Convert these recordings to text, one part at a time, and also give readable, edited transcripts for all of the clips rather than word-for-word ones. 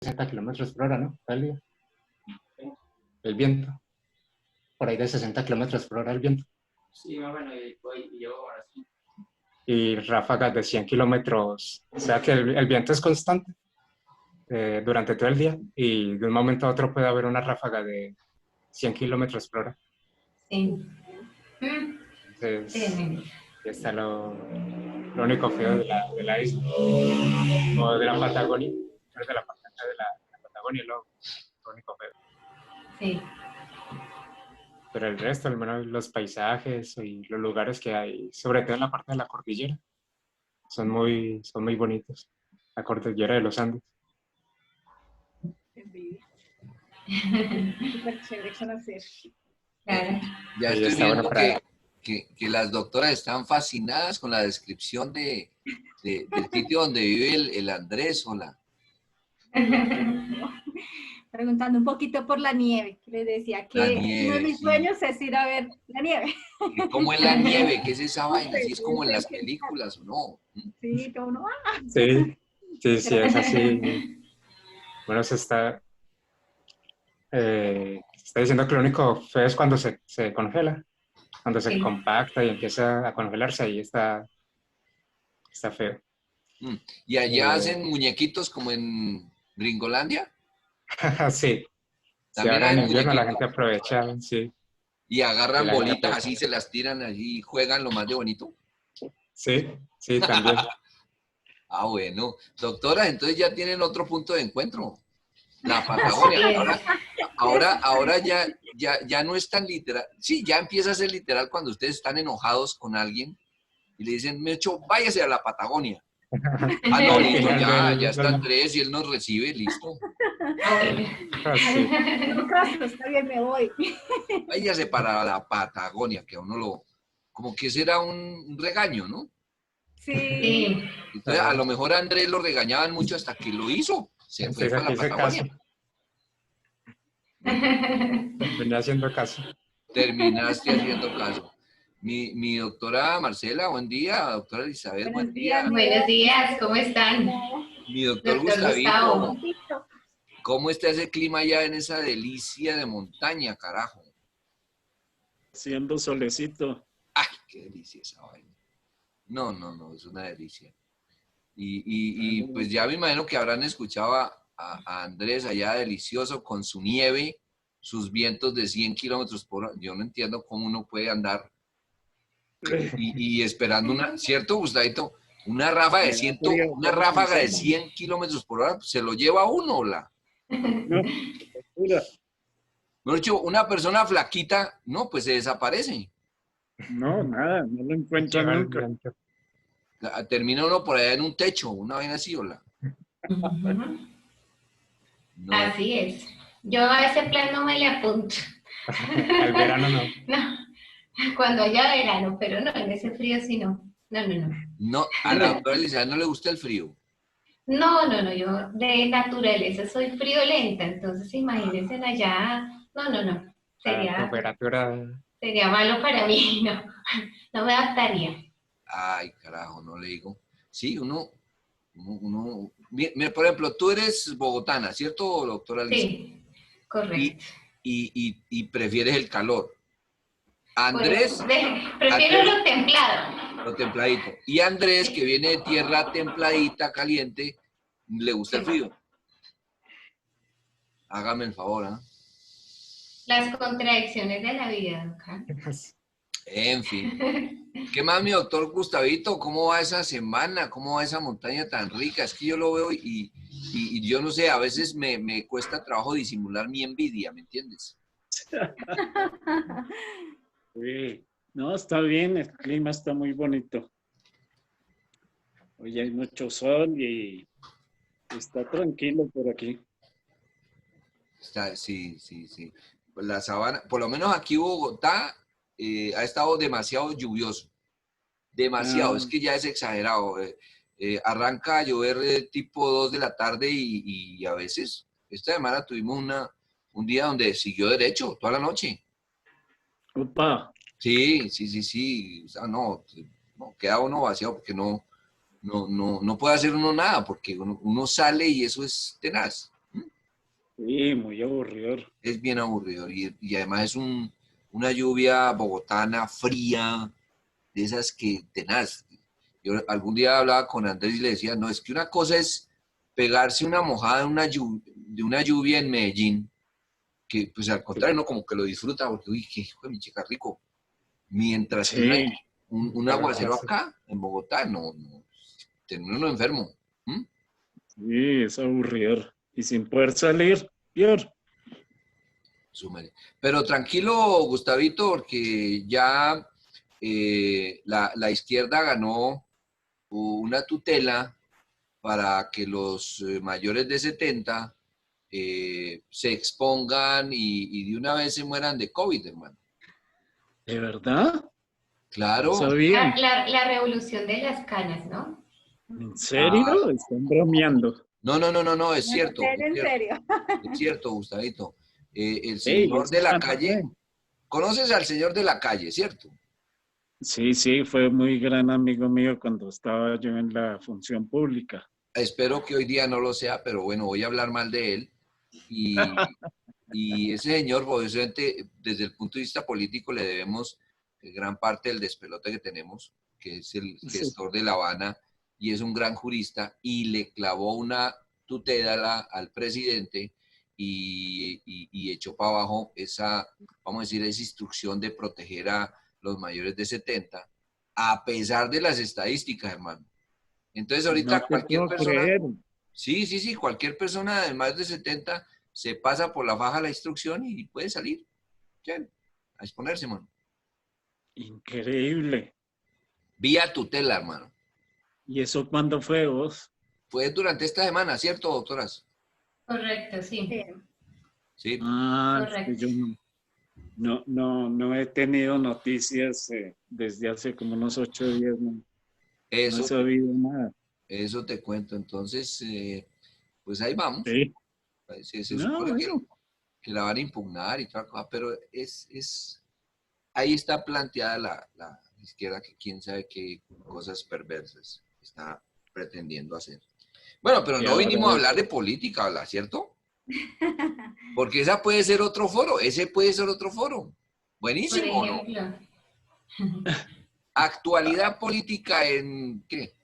60 kilómetros por hora, ¿no? Al día. El viento. Por ahí de 60 kilómetros por hora el viento. Sí, más o menos, y yo ahora sí. Y ráfagas de 100 kilómetros. O sea que el viento es constante durante todo el día y de un momento a otro puede haber una ráfaga de 100 kilómetros por hora. Sí. Entonces, Sí. y está lo único feo de la isla, o de la Patagonia, de la Patagonia, lo único feo. Sí. Pero el resto, al menos los paisajes y los lugares que hay, sobre todo en la parte de la cordillera, son muy bonitos. La cordillera de los Andes. Envidia. Súper chévere conocer. Claro. Ya Sí, estoy está bueno viendo para... que las doctoras están fascinadas con la descripción del sitio donde vive el Andrés. Hola. Preguntando un poquito por la nieve, que les decía que La uno de nieve, mis sí. sueños es ir a ver la nieve. ¿Cómo es la nieve? ¿Qué es esa vaina? ¿Si es como en las Sí, películas o no? sí, todo uno, Sí, es así. Bueno, se está diciendo que lo único feo es cuando se congela, cuando se Sí. compacta y empieza a congelarse, ahí está feo. ¿Y allá Eh, hacen muñequitos como en Gringolandia? sí, También ahora en hacen invierno la muñequitos. gente aprovecha, sí, Y que agarran la gente bolitas aprovecha. así, se las tiran allí y juegan lo más de bonito. Sí, también. Ah, bueno. Doctora, entonces ya tienen otro punto de encuentro. La Así Patagonia. es. Ahora ya no es tan literal. Sí, ya empieza a ser literal cuando ustedes están enojados con alguien y le dicen, Mecho, váyase a la Patagonia. Ah, no, Al listo, final ya están tres y él nos recibe, listo. Ah, bueno. sí, no caso, está bien, me voy. Váyase para la Patagonia, que a uno como que será un regaño, ¿no? Sí, Sí. Entonces, a lo mejor a Andrés lo regañaban mucho hasta que lo hizo. Se fue entonces para aquí la hice caso, Patagonia. Bueno, venía haciendo caso. terminaste haciendo caso. Mi doctora Marcela, buen día. Doctora Elizabeth, buen buenos días, día. mi Buenos amor. días, ¿cómo están? Mi doctor Doctor Gustavito, Gustavo. ¿cómo está ese clima allá en esa delicia de montaña, carajo? Haciendo solecito. ¡Ay, qué delicia esa vaina! No, es una delicia. Y pues ya me imagino que habrán escuchado a Andrés allá delicioso con su nieve, sus vientos de 100 kilómetros por hora. Yo no entiendo cómo uno puede andar y esperando ¿cierto, Gustavito? Una ráfaga de Me da frío, una solo ráfaga de pensarlo. 100 kilómetros por hora, pues, se lo lleva a uno, la. No, locura. Mejor dicho, una persona flaquita, no, pues se desaparece. No, nada, no lo encuentran Lleva el nunca. viento. Termina uno por allá en un techo, una vaina así, hola. Ujú. No, Así es. Yo a ese plan no me le apunto. Al verano no. No, cuando haya verano, pero no, en ese frío sí no. No. no, a la doctora Elizabeth no le gusta el frío. No, yo de naturaleza soy friolenta, entonces imagínense allá. No. La Sería, temperatura, sería malo para mí, no me adaptaría. Ay, carajo, no le digo. Sí, mira, por ejemplo, tú eres bogotana, ¿cierto, doctora Elizabeth? Sí, Y, correcto. y prefieres el calor. Pues Andrés, prefiero Andrés, lo templado. lo templadito. Y Andrés, que viene de tierra templadita, caliente, le gusta el Sí. frío. Hágame el favor, ¿ah? Las contradicciones de la vida, ¿ok? En fin. ¿Qué más, mi doctor Gustavito? ¿Cómo va esa semana? ¿Cómo va esa montaña tan rica? Es que yo lo veo y yo no sé, a veces me cuesta trabajo disimular mi envidia, ¿me entiendes? Sí. No, está bien, el clima está muy bonito. Hoy hay mucho sol y está tranquilo por aquí. Sí. Pues la sabana, por lo menos aquí Bogotá, ha estado demasiado lluvioso. Demasiado, Ah, es que ya es exagerado. Arranca a llover tipo 2 de la tarde y a veces, esta semana tuvimos un día donde siguió derecho toda la noche. opa, Sí. O sea, no, queda uno vaciado porque no puede hacer uno nada, porque uno sale y eso es tenaz. Sí, muy aburridor. Es bien aburrido y además es una lluvia bogotana fría, de esas que tenaz. Yo algún día hablaba con Andrés y le decía, no, es que una cosa es pegarse una mojada de una lluvia en Medellín, que pues al contrario, no como que lo disfruta, porque uy, qué hijo de mi chica rico. Mientras que Sí, un aguacero acá, en Bogotá, no, termina uno enfermo. ¿Mm? sí, es aburridor. Y sin poder salir, peor. Súmele. Pero tranquilo, Gustavito, porque ya la izquierda ganó una tutela para que los mayores de 70 se expongan y de una vez se mueran de COVID, hermano. ¿De verdad? No Claro. sabía. La revolución de las canas, ¿no? ¿En Ah, serio? Están bromeando. no, es No, en cierto, serio, en serio. es cierto, Gustavito. El Ey, señor eso de la cuando calle, fue. ¿conoces al señor de la calle, cierto? Sí, sí, fue muy gran amigo mío cuando estaba yo en la función pública. Espero que hoy día no lo sea, pero bueno, voy a hablar mal de él. Y, y ese señor, obviamente, desde el punto de vista político, le debemos gran parte del despelote que tenemos, que es el Sí. gestor de La Habana y es un gran jurista, y le clavó una tutela al presidente y echó para abajo esa, vamos a decir, esa instrucción de proteger a los mayores de 70, a pesar de las estadísticas, hermano. Entonces, No ahorita te cualquier puedo persona, creer. sí, cualquier persona de más de 70 se pasa por la faja la instrucción y puede salir. Ya, a exponerse, mano. Increíble. Vía tutela, hermano. ¿Y eso cuándo fue vos? Fue durante esta semana, ¿cierto, doctoras? Correcto, sí, Sí. Sí. Ah, es que correcto. yo no he tenido noticias desde hace como unos 8 días. No he Eso, sabido nada. eso te cuento. Entonces, pues ahí vamos. Sí. Se No, supone bueno. que la van a impugnar y tal cosa, pero ahí está planteada la izquierda que quién sabe qué cosas perversas está pretendiendo hacer. Bueno, pero Y no ahora vinimos a hablar de eso. política, ¿verdad? ¿Cierto? Porque esa puede ser otro foro, ese puede ser otro foro. Por Buenísimo, ¿no? ejemplo. Actualidad política en, ¿qué?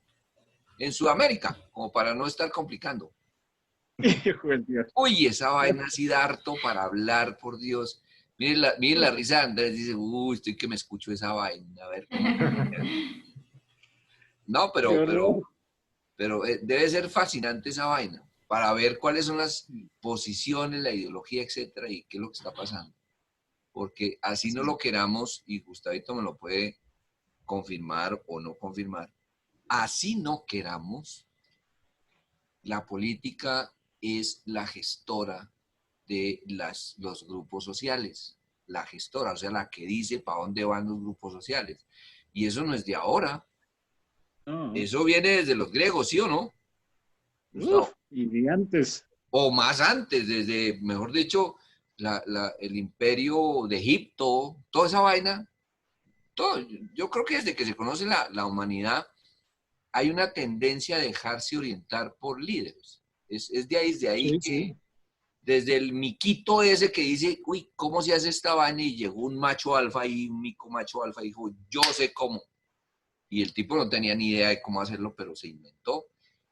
En Sudamérica, como para no estar complicando. Hijo de Dios. Uy, esa vaina así da harto para hablar, por Dios. Miren la risa de Andrés, dice, uy, estoy que me escucho esa vaina, a ver cómo. No, Qué horror. pero debe ser fascinante esa vaina, para ver cuáles son las posiciones, la ideología, etcétera, y qué es lo que está pasando. Porque así no lo queramos, y Gustavito me lo puede confirmar o no confirmar, así no queramos, la política es la gestora de los grupos sociales, la gestora, o sea, la que dice para dónde van los grupos sociales. Y eso no es de ahora, No. eso viene desde los griegos, ¿sí o no, Uf, Gustavo? y de antes. O más antes, desde, mejor dicho, el imperio de Egipto, toda esa vaina, todo, yo creo que desde que se conoce la humanidad, hay una tendencia a dejarse orientar por líderes. Es de ahí Sí, que, sí. desde el miquito ese que dice, uy, ¿cómo se hace esta vaina? Y llegó un macho alfa y un mico macho alfa y dijo, yo sé cómo. Y el tipo no tenía ni idea de cómo hacerlo, pero se inventó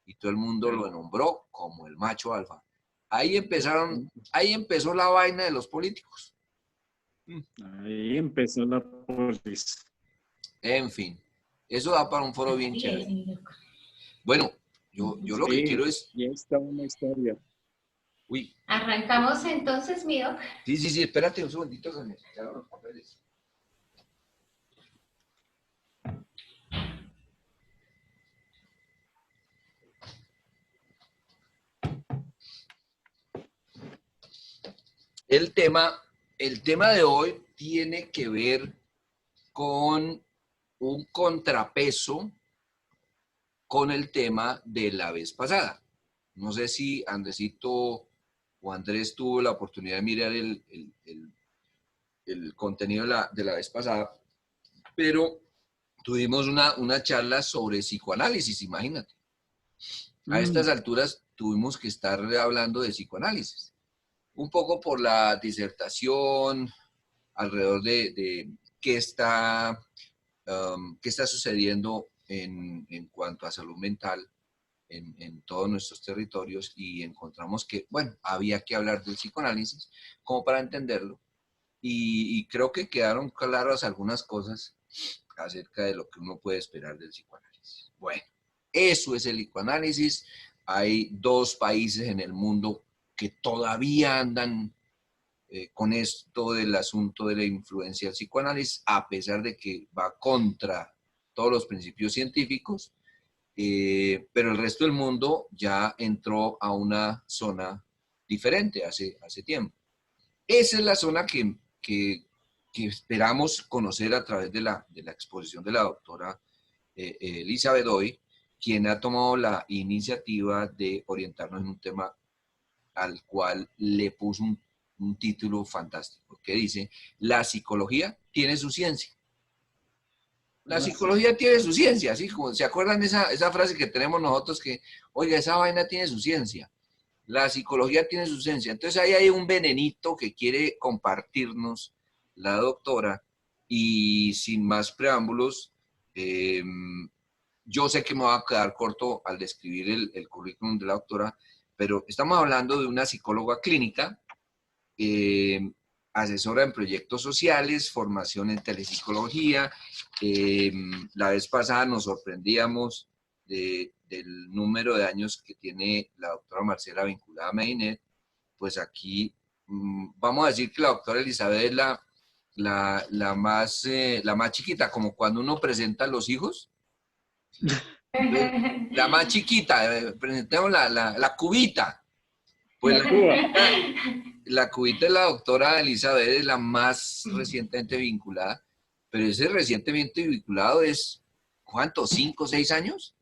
y todo el mundo lo nombró como el macho alfa. Ahí empezó la vaina de los políticos. Ahí empezó la polis. En fin, eso da para un foro bien Así es, chévere. mi loco. Bueno, yo lo que Sí, quiero es, ya está una historia. uy, Arrancamos entonces, mi doc. sí, espérate un segundito, se me quedaron los papeles. El tema, el tema de hoy tiene que ver con un contrapeso con el tema de la vez pasada. No sé si Andresito o Andrés tuvo la oportunidad de mirar el contenido de la vez pasada, pero tuvimos una charla sobre psicoanálisis, imagínate. A estas alturas tuvimos que estar hablando de psicoanálisis. un poco por la disertación alrededor de qué está sucediendo en cuanto a salud mental en todos nuestros territorios, y encontramos que, bueno, había que hablar del psicoanálisis como para entenderlo, y creo que quedaron claras algunas cosas acerca de lo que uno puede esperar del psicoanálisis. Bueno, eso es el psicoanálisis. Hay 2 países en el mundo que todavía andan con esto del asunto de la influencia del psicoanálisis, a pesar de que va contra todos los principios científicos, pero el resto del mundo ya entró a una zona diferente hace tiempo. Esa es la zona que esperamos conocer a través de la exposición de la doctora Elizabeth Hoy, quien ha tomado la iniciativa de orientarnos en un tema al cual le puso un título fantástico, que dice: la psicología tiene su ciencia. La psicología tiene su ciencia, así como, ¿se acuerdan de esa frase que tenemos nosotros que, oiga, esa vaina tiene su ciencia? La psicología tiene su ciencia. Entonces ahí hay un venenito que quiere compartirnos la doctora, y sin más preámbulos, yo sé que me va a quedar corto al describir el currículum de la doctora, pero estamos hablando de una psicóloga clínica, asesora en proyectos sociales, formación en telepsicología. La vez pasada nos sorprendíamos del número de años que tiene la doctora Marcela vinculada a Medinet. Pues aquí vamos a decir que la doctora Elizabeth es la más chiquita, como cuando uno presenta a los hijos. La más chiquita, presentemos la cubita. Pues la cubita de la doctora Elizabeth es la más recientemente vinculada, pero ese recientemente vinculado es, ¿cuánto? ¿5 o 6 años?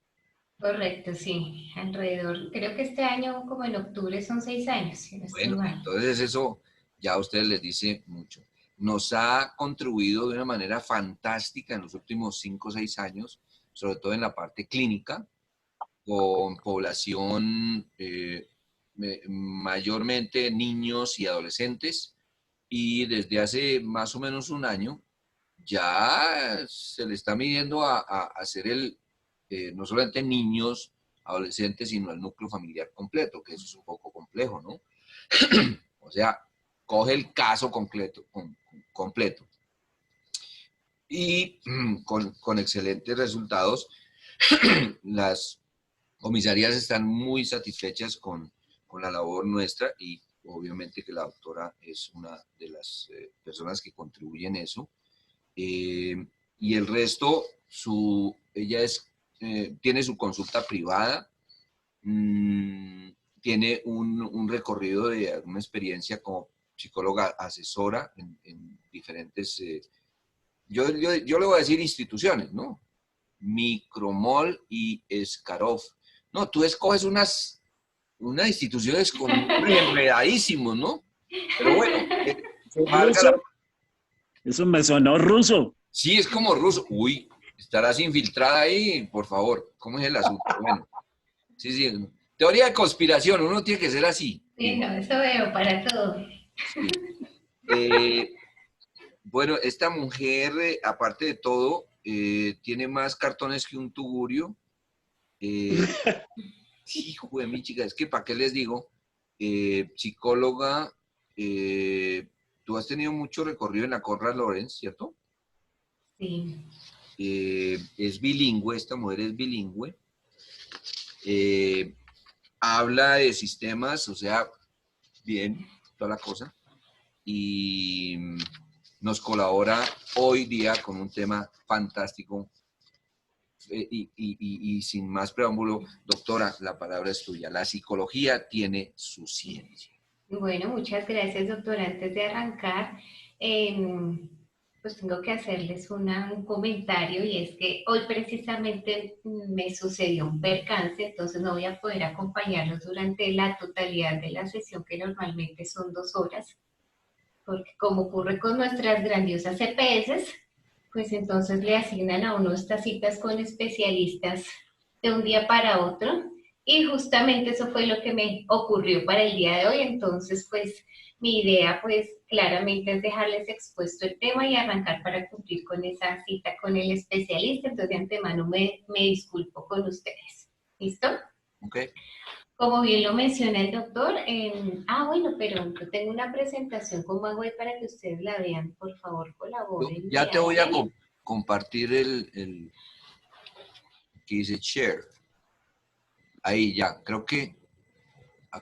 Correcto, sí, alrededor, creo que este año, como en octubre, son 6 años, si no estoy Bueno, mal. entonces eso ya a ustedes les dice mucho. Nos ha contribuido de una manera fantástica en los últimos 5 o 6 años, sobre todo en la parte clínica, con población mayormente niños y adolescentes, y desde hace más o menos un año ya se le está midiendo a hacer no solamente niños, adolescentes, sino el núcleo familiar completo, que eso es un poco complejo, ¿no? O sea, coge el caso completo. Y con excelentes resultados. Las comisarías están muy satisfechas con la labor nuestra, y obviamente que la doctora es una de las personas que contribuyen en eso. Y el resto, ella tiene su consulta privada, tiene un recorrido de alguna experiencia como psicóloga asesora en diferentes, yo le voy a decir instituciones, ¿no? Micromol y Escarov. No, tú escoges unas instituciones con enredadísimos, ¿no? Pero bueno, Eso me sonó ruso. sí, es como ruso. Uy, estarás infiltrada ahí, por favor. ¿Cómo es el asunto? Bueno, sí. Teoría de conspiración, uno tiene que ser así. Sí, no, eso veo para todo. Sí. Bueno, esta mujer, aparte de todo, tiene más cartones que un tugurio. Hijo de mi chica, es que ¿para qué les digo? Psicóloga, tú has tenido mucho recorrido en la Conrad Lorenz, ¿cierto? Sí. Es bilingüe, esta mujer es bilingüe. Habla de sistemas, o sea, bien, toda la cosa. Y nos colabora hoy día con un tema fantástico. Y sin más preámbulo, doctora, la palabra es tuya. La psicología tiene su ciencia. Bueno, muchas gracias, doctora. Antes de arrancar, pues tengo que hacerles un comentario, y es que hoy precisamente me sucedió un percance, entonces no voy a poder acompañarlos durante la totalidad de la sesión, que normalmente son 2 horas, porque como ocurre con nuestras grandiosas EPS, pues entonces le asignan a uno estas citas con especialistas de un día para otro, Y justamente eso fue lo que me ocurrió para el día de hoy. Entonces, pues mi idea, pues claramente es dejarles expuesto el tema y arrancar para cumplir con esa cita con el especialista. Entonces, de antemano me disculpo con ustedes. ¿Listo? Ok. Como bien lo menciona el doctor, bueno, pero yo tengo una presentación, ¿cómo hago ahí para que ustedes la vean? Por favor, colaboren. Ya te voy a compartir el que dice share. Ahí ya, creo que...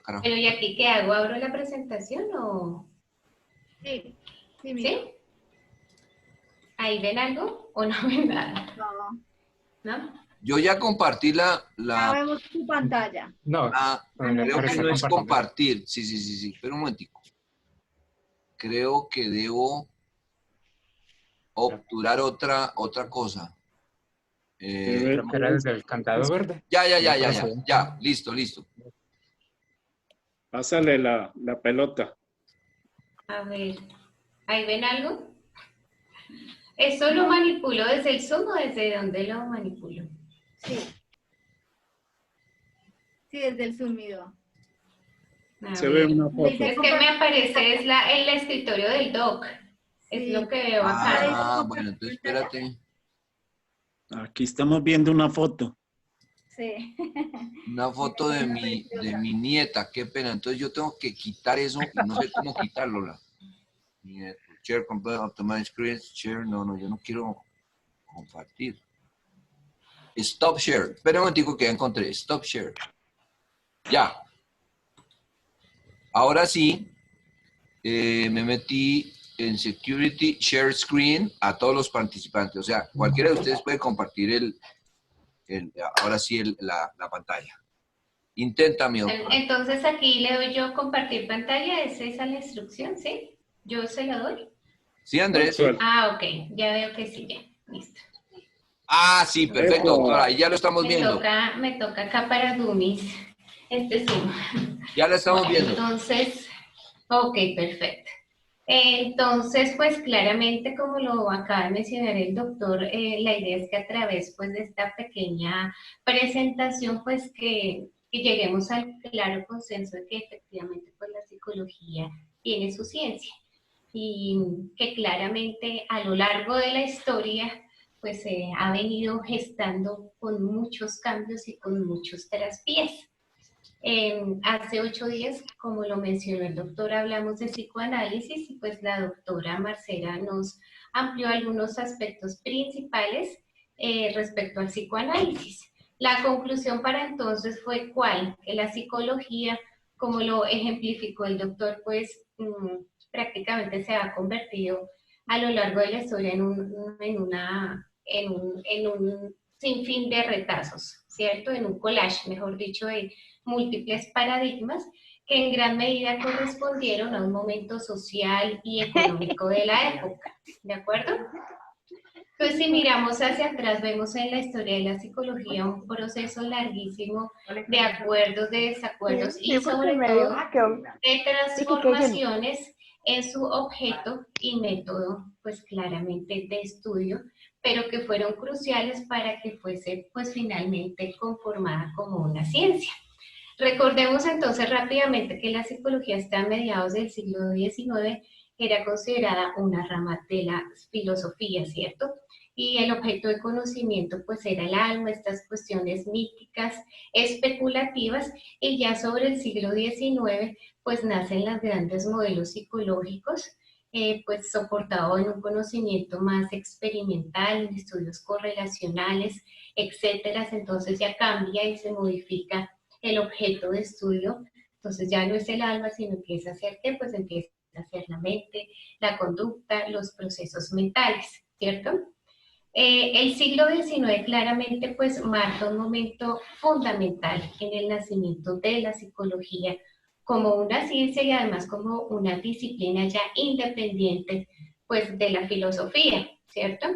carajo. Pero ¿y aquí qué hago? ¿Abro la presentación o...? Sí, sí, mira. ¿Sí? ¿Ahí ven algo o no ven nada? No, ¿No? Yo ya compartí ya vemos tu pantalla. No, me creo que parece no es compartido. compartir. Sí. Espera un momentico. Creo que debo obturar otra cosa. Creo que era desde el candado verde. Ya. Listo. Pásale la pelota. A ver, ¿ahí ven algo? ¿Eso lo manipulo desde el Zoom o desde dónde lo manipulo? Sí. Sí, desde el sumido. A Se ver. ve una foto. Es que me aparece es el escritorio del doc. Es Sí. lo que veo acá. Bueno, entonces espérate. Aquí estamos viendo una foto. Sí. Una foto de mi nieta, qué pena. Entonces yo tengo que quitar eso y no sé cómo quitarlo. Share, complete, optimize, screen, share. No, yo no quiero compartir. Stop share. Espera un momentico que ya encontré. Stop share. Ya. Ahora sí, me metí en Security Share Screen a todos los participantes. O sea, cualquiera de ustedes puede compartir ahora sí la pantalla. Intenta, mi doctor. Entonces aquí le doy yo compartir pantalla. Esa es la instrucción, ¿sí? Yo se la doy. Sí, Andrés. Sí. Ok. Ya veo que sí, ya. Listo. Sí, perfecto, doctora. Ahí ya lo estamos viendo. Me toca acá para Dummies. Zoom. Ya lo estamos viendo. Entonces, ok, perfecto. Entonces, pues claramente, como lo acaba de mencionar el doctor, la idea es que a través pues, de esta pequeña presentación, pues que lleguemos al claro consenso de que efectivamente pues, la psicología tiene su ciencia y que claramente a lo largo de la historia pues ha venido gestando con muchos cambios y con muchos traspiés. Hace 8 días, como lo mencionó el doctor, hablamos de psicoanálisis y pues la doctora Marcela nos amplió algunos aspectos principales respecto al psicoanálisis. La conclusión para entonces fue ¿cuál? Que la psicología, como lo ejemplificó el doctor, pues prácticamente se ha convertido a lo largo de la historia en un sinfín de retazos, ¿cierto? En un collage, mejor dicho, de múltiples paradigmas que en gran medida correspondieron a un momento social y económico de la época, ¿de acuerdo? Entonces, si miramos hacia atrás, vemos en la historia de la psicología un proceso larguísimo de acuerdos, de desacuerdos y sobre todo de transformaciones en su objeto y método, pues claramente de estudio, pero que fueron cruciales para que fuese pues finalmente conformada como una ciencia. Recordemos entonces rápidamente que la psicología hasta a mediados del siglo XIX era considerada una rama de la filosofía, ¿cierto? Y el objeto de conocimiento pues era el alma, estas cuestiones míticas, especulativas, y ya sobre el siglo XIX pues nacen los grandes modelos psicológicos, pues soportado en un conocimiento más experimental, en estudios correlacionales, etcétera. Entonces ya cambia y se modifica el objeto de estudio, entonces ya no es el alma, sino empieza a ser ¿qué? Pues empieza a ser la mente, la conducta, los procesos mentales, ¿cierto? El siglo XIX claramente pues marca un momento fundamental en el nacimiento de la psicología como una ciencia y además como una disciplina ya independiente pues de la filosofía, ¿cierto?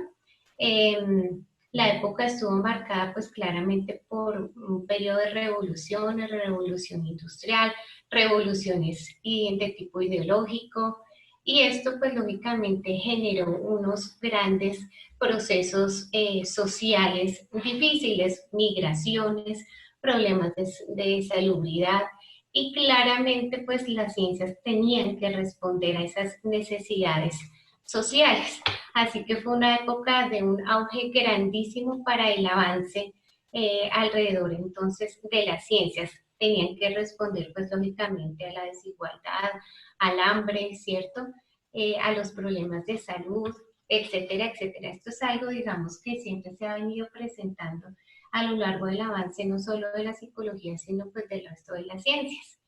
La época estuvo marcada pues claramente por un periodo de revoluciones, revolución industrial, revoluciones de tipo ideológico, y esto pues lógicamente generó unos grandes procesos sociales difíciles, migraciones, problemas de salubridad, y claramente pues las ciencias tenían que responder a esas necesidades sociales. Así que fue una época de un auge grandísimo para el avance alrededor entonces de las ciencias. Tenían que responder pues lógicamente a la desigualdad, al hambre, ¿cierto? A los problemas de salud, etcétera, etcétera. Esto es algo, digamos, que siempre se ha venido presentando a lo largo del avance, no solo de la psicología, sino pues del resto de las ciencias.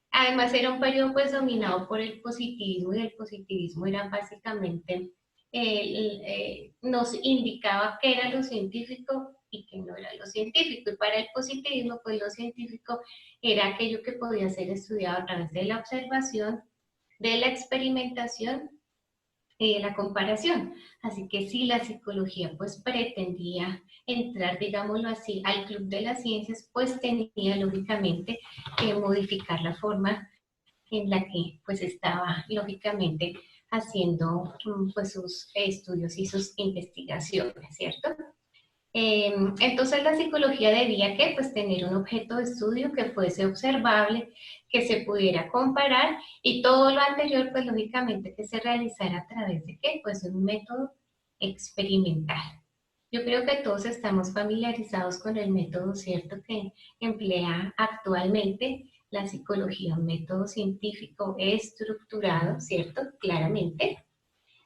Además era un periodo pues dominado por el positivismo, y el positivismo era básicamente, nos indicaba qué era lo científico y qué no era lo científico. Y para el positivismo pues lo científico era aquello que podía ser estudiado a través de la observación, de la experimentación y de la comparación. Así que si la psicología pues pretendía entrar, digámoslo así, al club de las ciencias, pues tenía lógicamente que modificar la forma en la que pues estaba lógicamente haciendo pues sus estudios y sus investigaciones, ¿cierto? Entonces la psicología debía que pues tener un objeto de estudio que fuese observable, que se pudiera comparar, y todo lo anterior pues lógicamente que se realizara a través de ¿qué? Pues un método experimental. Yo creo que todos estamos familiarizados con el método, ¿cierto?, que emplea actualmente la psicología, un método científico estructurado, ¿cierto?, claramente.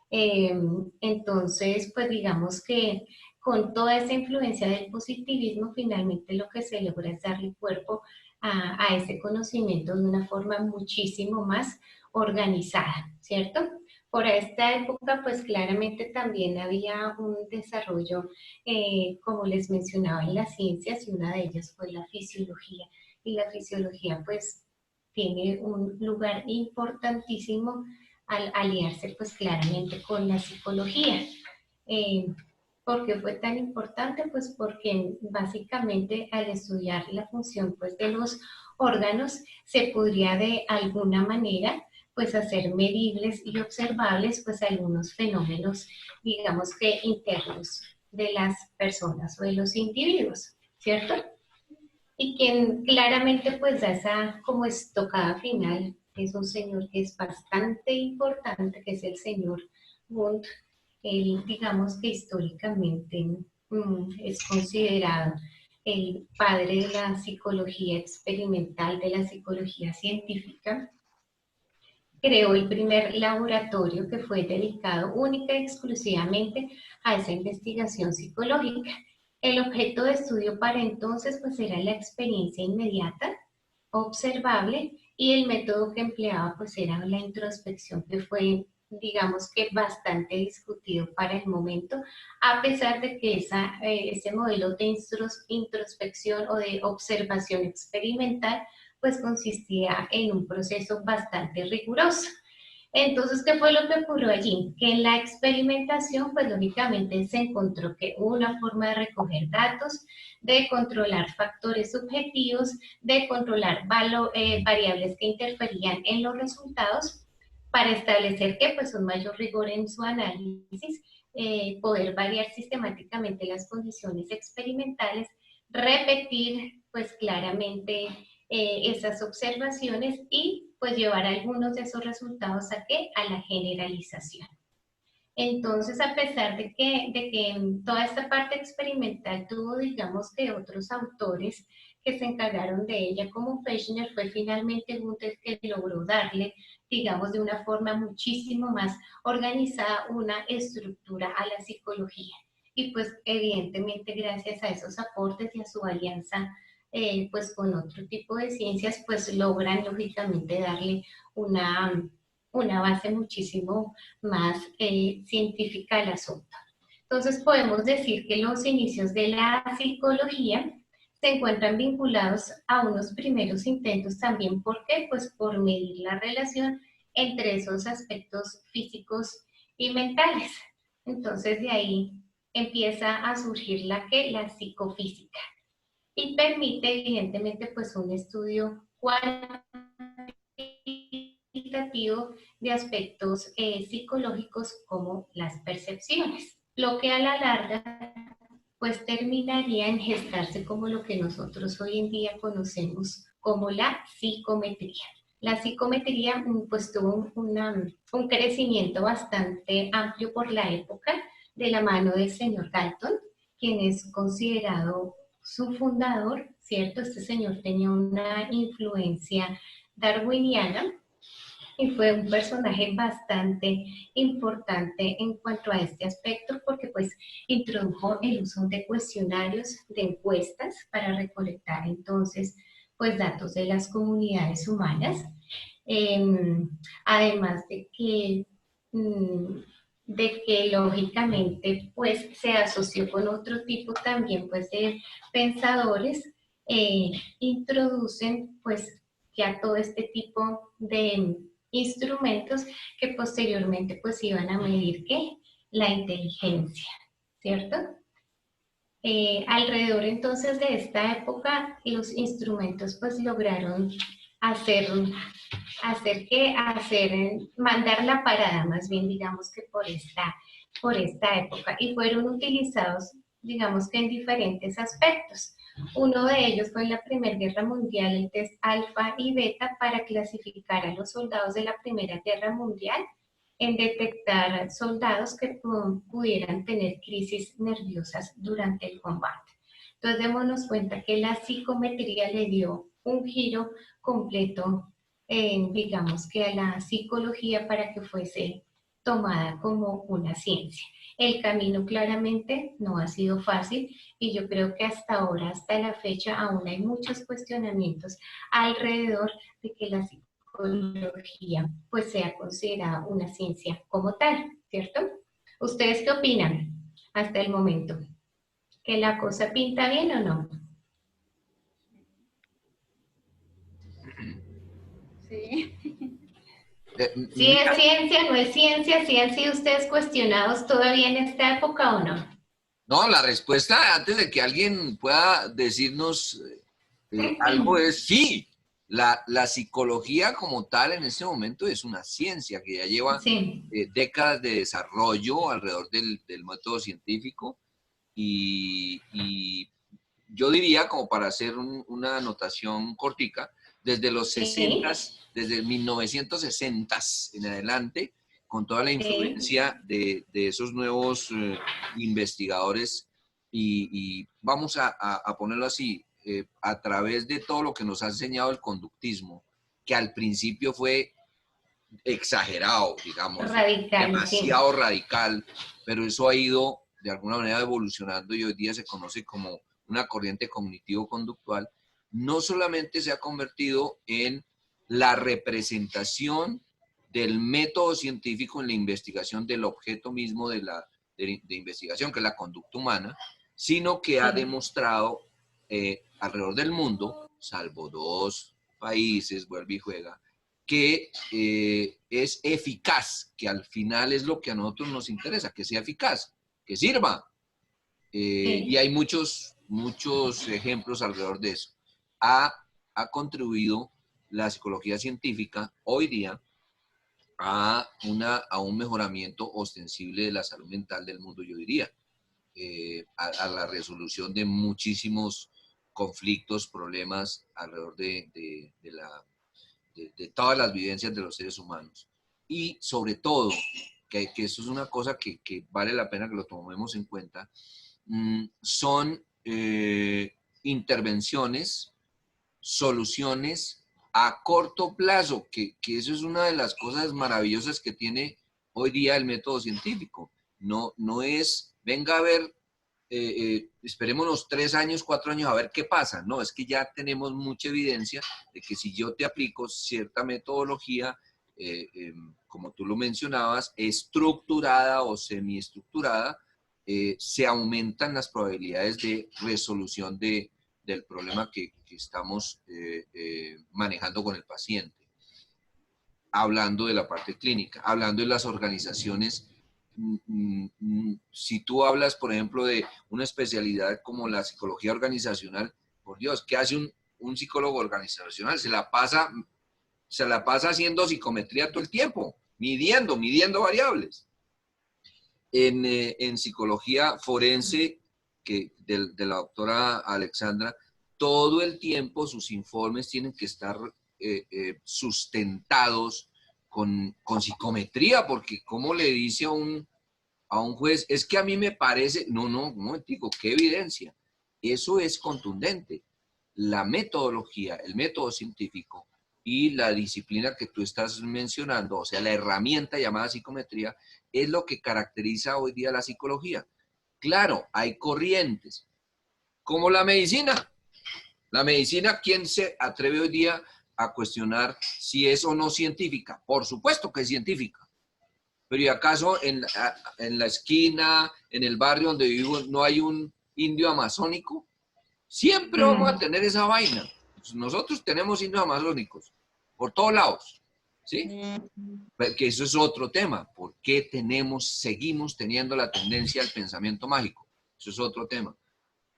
Entonces, pues digamos que con toda esa influencia del positivismo, finalmente lo que se logra es darle cuerpo a ese conocimiento de una forma muchísimo más organizada, ¿cierto? Por esta época, pues claramente también había un desarrollo, como les mencionaba, en las ciencias, y una de ellas fue la fisiología. Y la fisiología, pues, tiene un lugar importantísimo al aliarse, pues, claramente con la psicología. ¿Por qué fue tan importante? Pues porque básicamente al estudiar la función pues, de los órganos, se podría de alguna manera pues hacer medibles y observables pues algunos fenómenos, digamos que internos de las personas o de los individuos, ¿cierto? Y quien claramente pues da esa como estocada final es un señor que es bastante importante, que es el señor Wundt. Él, digamos que históricamente es considerado el padre de la psicología experimental, de la psicología científica. Creó el primer laboratorio que fue dedicado única y exclusivamente a esa investigación psicológica. El objeto de estudio para entonces pues era la experiencia inmediata, observable, y el método que empleaba pues era la introspección, que fue, digamos que bastante discutido para el momento, a pesar de que ese modelo de introspección o de observación experimental pues consistía en un proceso bastante riguroso. Entonces, ¿qué fue lo que ocurrió allí? Que en la experimentación, pues lógicamente se encontró que una forma de recoger datos, de controlar factores subjetivos, de controlar variables que interferían en los resultados, para establecer que pues un mayor rigor en su análisis, poder variar sistemáticamente las condiciones experimentales, repetir pues claramente esas observaciones, y pues llevar algunos de esos resultados ¿a qué? A la generalización. Entonces, a pesar de que toda esta parte experimental tuvo, digamos, que otros autores que se encargaron de ella, como Fechner, fue finalmente Wundt el que logró darle, digamos, de una forma muchísimo más organizada, una estructura a la psicología. Y pues, evidentemente, gracias a esos aportes y a su alianza pues con otro tipo de ciencias, pues logran lógicamente darle una base muchísimo más científica al asunto. Entonces podemos decir que los inicios de la psicología se encuentran vinculados a unos primeros intentos también. ¿Por qué? Pues por medir la relación entre esos aspectos físicos y mentales. Entonces de ahí empieza a surgir la psicofísica, y permite evidentemente pues un estudio cuantitativo de aspectos psicológicos como las percepciones, lo que a la larga pues terminaría en gestarse como lo que nosotros hoy en día conocemos como la psicometría. La psicometría pues tuvo un crecimiento bastante amplio por la época de la mano del señor Galton, quien es considerado su fundador, ¿cierto? Este señor tenía una influencia darwiniana y fue un personaje bastante importante en cuanto a este aspecto porque pues introdujo el uso de cuestionarios, de encuestas para recolectar entonces pues datos de las comunidades humanas. Además de que lógicamente pues se asoció con otro tipo también pues de pensadores, introducen pues ya todo este tipo de instrumentos que posteriormente pues iban a medir ¿qué? La inteligencia, ¿cierto? Alrededor entonces de esta época los instrumentos pues lograron hacer, mandar la parada más bien digamos que por esta época y fueron utilizados digamos que en diferentes aspectos. Uno de ellos fue en la Primera Guerra Mundial, el test alfa y beta para clasificar a los soldados de la Primera Guerra Mundial en detectar soldados que pudieran tener crisis nerviosas durante el combate. Entonces démonos cuenta que la psicometría le dio un giro completo, digamos que a la psicología para que fuese tomada como una ciencia. El camino claramente no ha sido fácil y yo creo que hasta ahora, hasta la fecha, aún hay muchos cuestionamientos alrededor de que la psicología pues sea considerada una ciencia como tal, ¿cierto? ¿Ustedes qué opinan hasta el momento? ¿Que la cosa pinta bien o no? Sí. Si es ciencia, no es ciencia, si han sido ustedes cuestionados todavía en esta época o no. No, la respuesta, antes de que alguien pueda decirnos algo, es sí. La psicología como tal en este momento es una ciencia que ya lleva Sí. décadas de desarrollo alrededor del método científico y yo diría, como para hacer una anotación cortica, desde los 60, desde 1960 en adelante, con toda la influencia de esos nuevos investigadores y vamos a ponerlo así, a través de todo lo que nos ha enseñado el conductismo, que al principio fue exagerado, digamos, Radical, demasiado radical, pero eso ha ido de alguna manera evolucionando y hoy día se conoce como una corriente cognitivo-conductual. No solamente se ha convertido en la representación del método científico en la investigación del objeto mismo de investigación, que es la conducta humana, sino que ha demostrado alrededor del mundo, salvo 2 países, vuelve y juega, que es eficaz, que al final es lo que a nosotros nos interesa, que sea eficaz, que sirva. Y hay muchos ejemplos alrededor de eso. Ha contribuido la psicología científica hoy día a un mejoramiento ostensible de la salud mental del mundo, yo diría, a la resolución de muchísimos conflictos, problemas alrededor de todas las vivencias de los seres humanos. Y sobre todo, que eso es una cosa que vale la pena que lo tomemos en cuenta, son intervenciones, soluciones a corto plazo, que eso es una de las cosas maravillosas que tiene hoy día el método científico. No es, venga a ver, esperemos los 3 años, 4 años a ver qué pasa. No, es que ya tenemos mucha evidencia de que si yo te aplico cierta metodología, como tú lo mencionabas, estructurada o semiestructurada, se aumentan las probabilidades de resolución del problema que estamos manejando con el paciente. Hablando de la parte clínica, hablando de las organizaciones, si tú hablas, por ejemplo, de una especialidad como la psicología organizacional, por Dios, ¿qué hace un psicólogo organizacional? Se la pasa haciendo psicometría todo el tiempo, midiendo variables. En psicología forense, de la doctora Alexandra, todo el tiempo sus informes tienen que estar sustentados con psicometría, porque ¿cómo le dice a un juez? Es que a mí me parece, no, un momentico, ¿qué evidencia? Eso es contundente. La metodología, el método científico y la disciplina que tú estás mencionando, o sea, la herramienta llamada psicometría, es lo que caracteriza hoy día la psicología. Claro, hay corrientes, como la medicina. La medicina, ¿quién se atreve hoy día a cuestionar si es o no científica? Por supuesto que es científica. Pero ¿y acaso en la esquina, en el barrio donde vivo, no hay un indio amazónico? Siempre vamos a tener esa vaina. Nosotros tenemos indios amazónicos por todos lados, ¿sí? Que eso es otro tema. ¿Por qué seguimos teniendo la tendencia al pensamiento mágico? Eso es otro tema.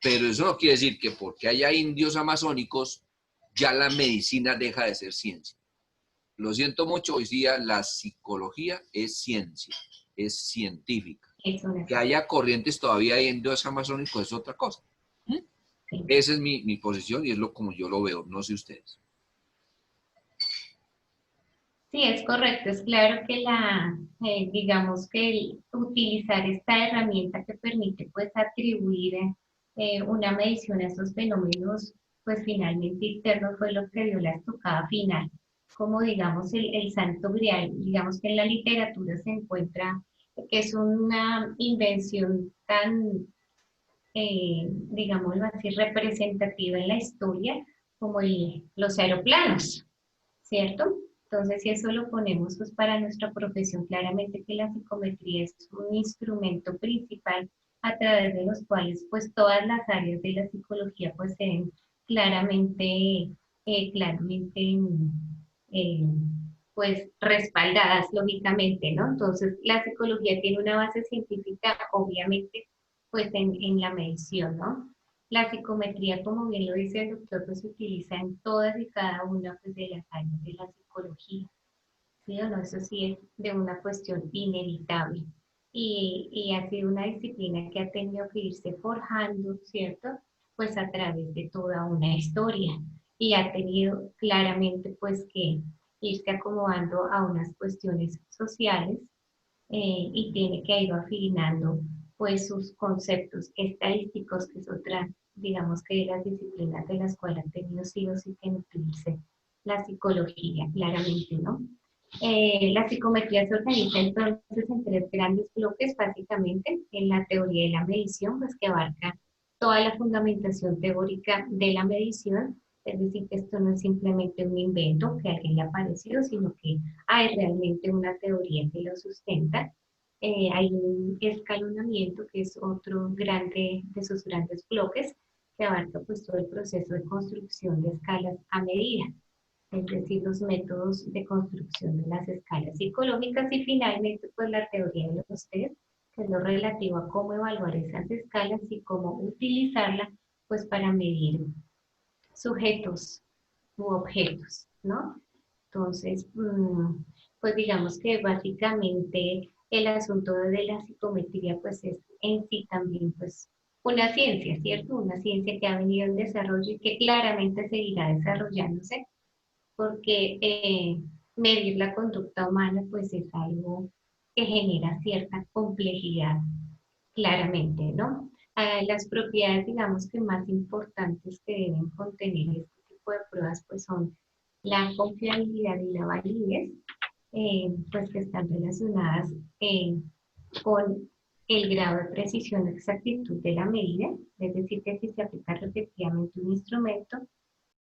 Pero eso no quiere decir que porque haya indios amazónicos, ya la medicina deja de ser ciencia. Lo siento mucho, hoy día la psicología es ciencia, es científica. Que haya corrientes todavía de indios amazónicos es otra cosa. Sí. Esa es mi posición y es como yo lo veo, no sé ustedes. Sí, es correcto. Es claro que digamos que utilizar esta herramienta que permite pues atribuir una medición a esos fenómenos, pues finalmente internos fue lo que dio la estocada final, como digamos el santo grial. Digamos que en la literatura se encuentra que es una invención tan, digámoslo así, representativa en la historia como los aeroplanos, ¿cierto? Entonces, si eso lo ponemos pues, para nuestra profesión, claramente que la psicometría es un instrumento principal a través de los cuales pues todas las áreas de la psicología pues se ven claramente, pues respaldadas lógicamente, ¿no? Entonces, la psicología tiene una base científica, obviamente, pues en la medición, ¿no? La psicometría, como bien lo dice el doctor, pues se utiliza en todas y cada una pues, de las áreas de la psicología. ¿Sí o no? Eso sí es de una cuestión inevitable. Y ha sido una disciplina que ha tenido que irse forjando, ¿cierto? Pues a través de toda una historia. Y ha tenido claramente pues que irse acomodando a unas cuestiones sociales y tiene que ir afinando pues sus conceptos estadísticos, que es otra, digamos que de las disciplinas de las cuales han tenido sí o sí que nutrirse la psicología, claramente, ¿no? La psicometría se organiza entonces en tres grandes bloques, básicamente, en la teoría de la medición, pues que abarca toda la fundamentación teórica de la medición, es decir, que esto no es simplemente un invento que a alguien le ha parecido, sino que hay realmente una teoría que lo sustenta. Hay un escalonamiento que es otro grande de sus grandes bloques que abarca pues todo el proceso de construcción de escalas a medida, es decir, los métodos de construcción de las escalas psicológicas y finalmente pues la teoría de los test, que es lo relativo a cómo evaluar esas escalas y cómo utilizarla pues para medir sujetos u objetos, ¿no? Entonces, pues digamos que básicamente el asunto de la psicometría pues es en sí también pues una ciencia, ¿cierto? Una ciencia que ha venido en desarrollo y que claramente seguirá desarrollándose porque medir la conducta humana pues es algo que genera cierta complejidad, claramente, ¿no? Las propiedades, digamos que más importantes que deben contener este tipo de pruebas pues son la confiabilidad y la validez, pues que están relacionadas con el grado de precisión o exactitud de la medida, es decir, que si se aplica repetidamente un instrumento,